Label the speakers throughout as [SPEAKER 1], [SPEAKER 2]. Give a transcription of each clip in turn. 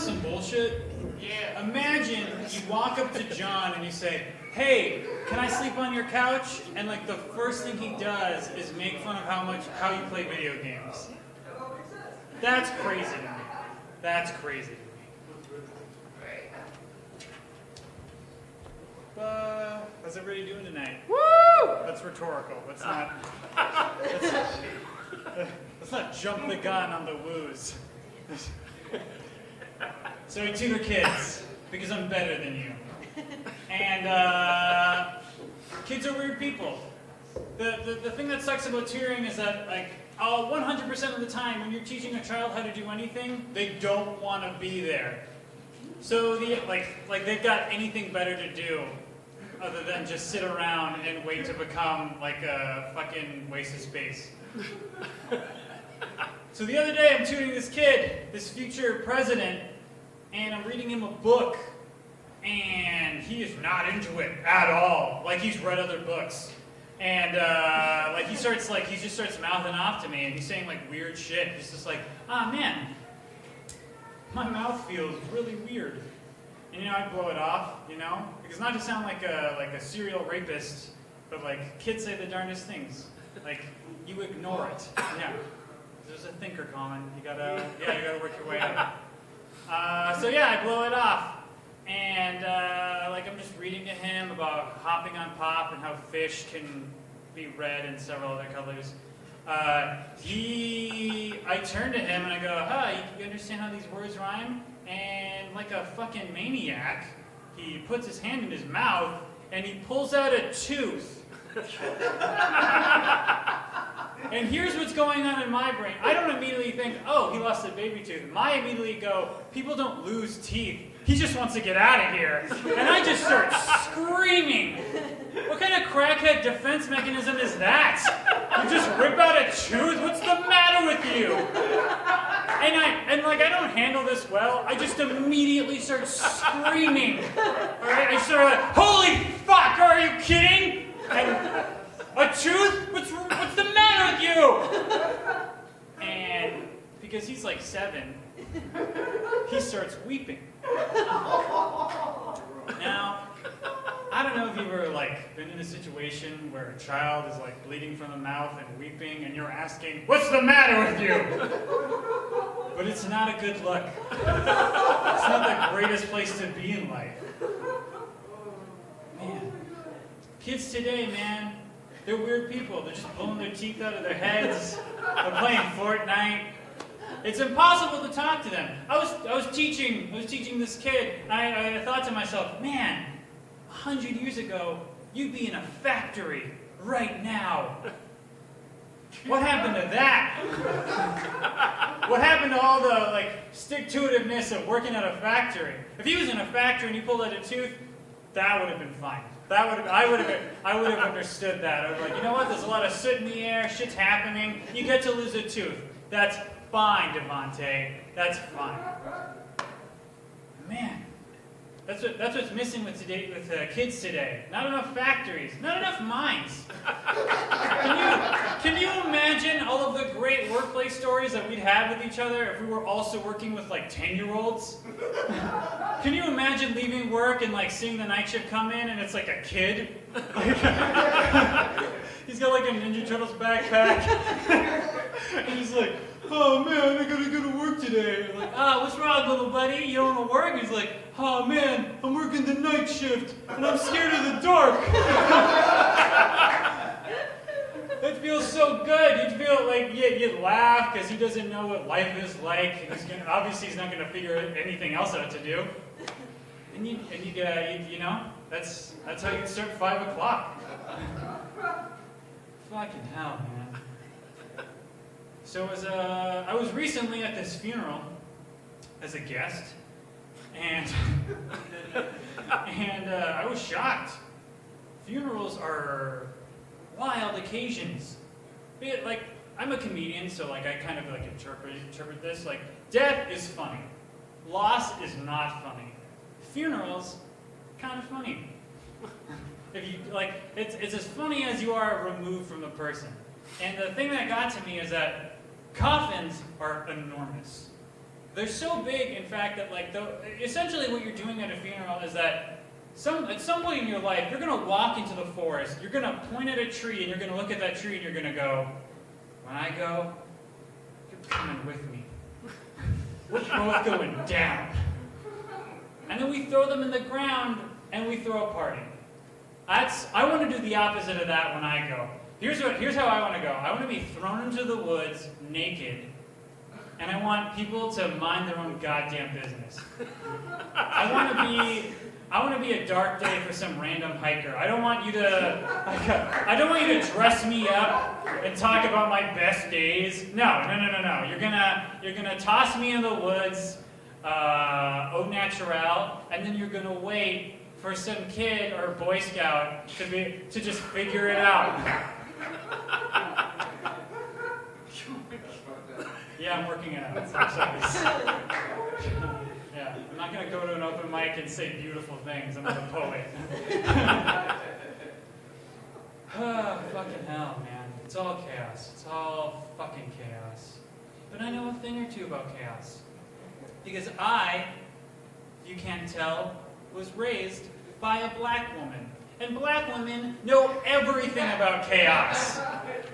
[SPEAKER 1] some bullshit? Yeah. Imagine you walk up to John and you say, "Hey, can I sleep on your couch?" And like the first thing he does is make fun of how you play video games. That's crazy to me. That's crazy to me. How's everybody doing tonight? Woo! That's rhetorical. Let's not jump the gun on the woos. So we tutor kids because I'm better than you. And kids are weird people. The thing that sucks about tutoring is that 100% of the time when you're teaching a child how to do anything, they don't want to be there. So they've got anything better to do other than just sit around and wait to become like a fucking waste of space. So the other day I'm tutoring this kid, this future president, and I'm reading him a book, and he is not into it at all. Like he's read other books. And he just starts mouthing off to me, and he's saying like weird shit. He's just like, "Ah, man, my mouth feels really weird." And I blow it off, because not to sound like a serial rapist, but like kids say the darndest things. Like you ignore it. Yeah, there's a thinker comment. You gotta work your way out. So I blow it off, and I'm just reading to him about hopping on pop and how fish can be red and several other colors. I turn to him and I go, "Huh, you understand how these words rhyme?" And like a fucking maniac, he puts his hand in his mouth and he pulls out a tooth. And here's what's going on in my brain. I don't immediately think, "Oh, he lost a baby tooth." I immediately go, people don't lose teeth. He just wants to get out of here. And I just start screaming. What kind of crackhead defense mechanism is that? You just rip out a tooth? What's the matter with you? And I don't handle this well. I just immediately start screaming. All right, I start like, "Holy fuck, are you kidding? And a tooth? What's the matter with you?" And because he's like 7, he starts weeping. Now, I don't know if you've ever been in a situation where a child is bleeding from the mouth and weeping, and you're asking, "What's the matter with you?" But it's not a good look. It's not the greatest place to be in life. Man, kids today, man, they're weird people. They're just pulling their teeth out of their heads. They're playing Fortnite. It's impossible to talk to them. I was teaching this kid, and I thought to myself, man, 100 years ago, you'd be in a factory right now. What happened to that? What happened to all the stick-to-itiveness of working at a factory? If he was in a factory and he pulled out a tooth, that would have been fine. I would have understood that. I was like, you know what? There's a lot of soot in the air. Shit's happening. You get to lose a tooth. That's fine, Devontae. That's fine. Man, that's what's missing with kids today. Not enough factories. Not enough minds. Can you imagine all of the great workplace stories that we'd have with each other if we were also working with 10-year-olds? Can you imagine leaving work and seeing the night shift come in and it's like a kid? He's got a Ninja Turtles backpack. And he's like, "Oh man, I gotta go to work today." I'm like, "What's wrong, little buddy? You don't want to work?" He's like, "Oh man, I'm working the night shift and I'm scared of the dark." That feels so good. You'd feel like you'd laugh because he doesn't know what life is like. Obviously he's not gonna figure anything else out to do. And that's how you'd start 5 o'clock. Fucking hell, man. So I was recently at this funeral as a guest, and I was shocked. Funerals are wild occasions. I'm a comedian, so I kind of interpret this. Death is funny, loss is not funny. Funerals, kind of funny. If you it's as funny as you are removed from the person. And the thing that got to me is that coffins are enormous. they're so big, in fact, that like essentially what you're doing at a funeral is that at some point in your life, you're going to walk into the forest, you're going to point at a tree, and you're going to look at that tree, and you're going to go, when I go, you're coming with me. We're both going down. And then we throw them in the ground, and we throw a party. I want to do the opposite of that when I go. Here's how I want to go. I want to be thrown into the woods naked, and I want people to mind their own goddamn business. I want to be a dark day for some random hiker. I don't want you to dress me up and talk about my best days. No. You're gonna toss me in the woods, au naturel, and then you're gonna wait for some kid or Boy Scout to just figure it out. Yeah, I'm working it out. Yeah, I'm not going to go to an open mic and say beautiful things. I'm not a poet. Fucking hell, man. It's all chaos. It's all fucking chaos. But I know a thing or two about chaos. Because I, if you can't tell, was raised by a black woman. And black women know everything about chaos.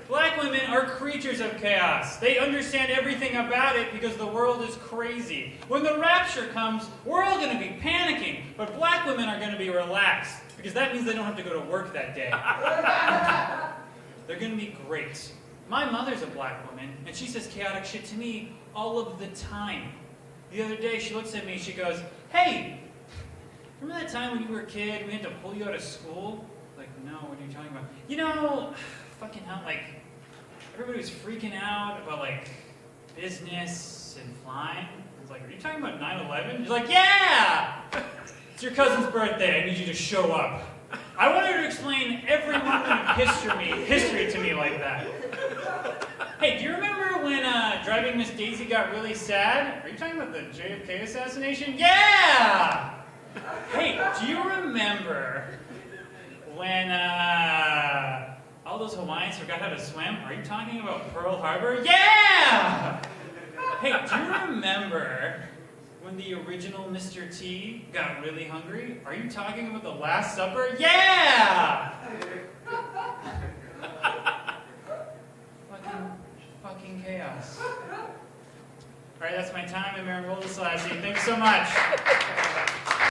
[SPEAKER 1] Black women are creatures of chaos. They understand everything about it because the world is crazy. When the rapture comes, we're all going to be panicking, but black women are going to be relaxed because that means they don't have to go to work that day. They're going to be great. My mother's a black woman, and she says chaotic shit to me all of the time. The other day, she looks at me, she goes, "Hey, remember that time when you were a kid, we had to pull you out of school?" Like, no, what are you talking about? You know, fucking hell, like, everybody was freaking out about, like, business and flying. I was like, are you talking about 9/11? She's like, yeah! It's your cousin's birthday, I need you to show up. I wanted her to explain every moment of history to me like that. Hey, do you remember when Driving Miss Daisy got really sad? Are you talking about the JFK assassination? Yeah! Hey, do you remember when all those Hawaiians forgot how to swim? Are you talking about Pearl Harbor? Yeah! Hey, do you remember when the original Mr. T got really hungry? Are you talking about the Last Supper? Yeah! Fucking chaos. All right, that's my time. I'm Aron Woldeslassie. Thanks so much.